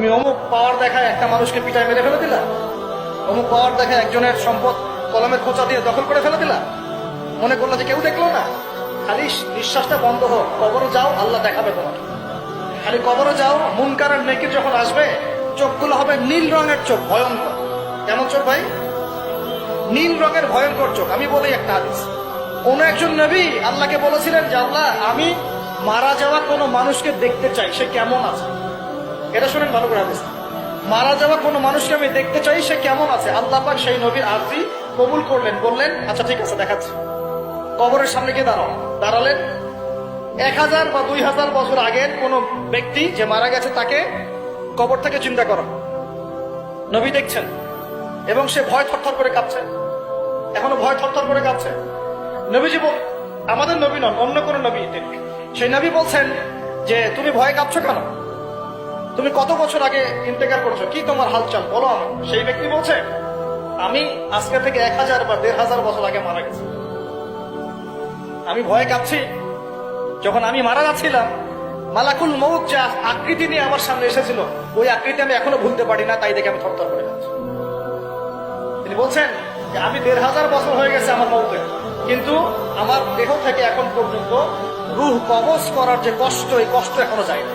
তুমি অমুক পাওয়ার দেখায় একটা মানুষকে পিটায় মেরে ফেলে দিলা, অমুক পাওয়ার দেখায় একজনের সম্পদ কলমের খোঁচা দিয়ে দখল করে ফেলে দিলা, মনে করলো যে কেউ দেখলো না। খালি নিঃশ্বাসটা বন্ধ হোক, কবরে যাও, আল্লাহ দেখাবে তোমাকে। খালি কবরে যাও, মুনকার আর নেকির যখন আসবে, চোখগুলো হবে নীল রঙের চোখ, ভয়ঙ্কর। কেমন চোখ ভাই? নীল রঙের ভয়ঙ্কর চোখ। আমি বলি একটা হাদিস, কোন একজন নবী আল্লাহকে বলেছিলেন যে আল্লাহ, আমি মারা যাওয়া কোনো মানুষকে দেখতে চাই, সে কেমন আছে। এটা শুনেন ভালো করে হাদিস। মারা যাওয়া কোনো মানুষকে আমি দেখতে চাই, সে কেমন আছে। আল্লাহ পাক সেই নবীর আরজি কবুল করলেন, বললেন আচ্ছা ঠিক আছে, দেখাচ্ছি। কবরের সামনে গিয়ে দাঁড়ালেন। 1000 বা 2000 বছর আগের কোন ব্যক্তি যে মারা গেছে, তাকে কবর থেকে চিন্তা করো। নবী দেখছেন এবং সে ভয় থরথর করে কাঁপছে, এখনো ভয় থরথর করে কাঁপছে। নবীজি আমাদের নবী নন, অন্য কোন নবী। সেই নবী বলছেন যে তুমি ভয় কাঁপছো কেন? তুমি কত বছর আগে ইন্তেকার করছো, কি তোমার হালচাল বলো আমার। সেই ব্যক্তি বলছে আমি আজকে থেকে 1000 বা 1500 বছর আগে মারা গেছি। আমি ভয়ে কাঁপছি। যখন আমি মারা যাচ্ছিলাম, মালাকুল মউত যে আকৃতি নিয়ে আমার সামনে এসেছিল, ওই আকৃতি আমি এখনো ভুলতে পারি না, তাই দেখে আমি থরথর করে যাচ্ছি। তিনি বলছেন যে আমি 1500 বছর হয়ে গেছে আমার মউতে, কিন্তু আমার দেহ থেকে এখন পর্যন্ত রূহ কবজ করার যে কষ্ট, এই কষ্ট এখনো যায়নি।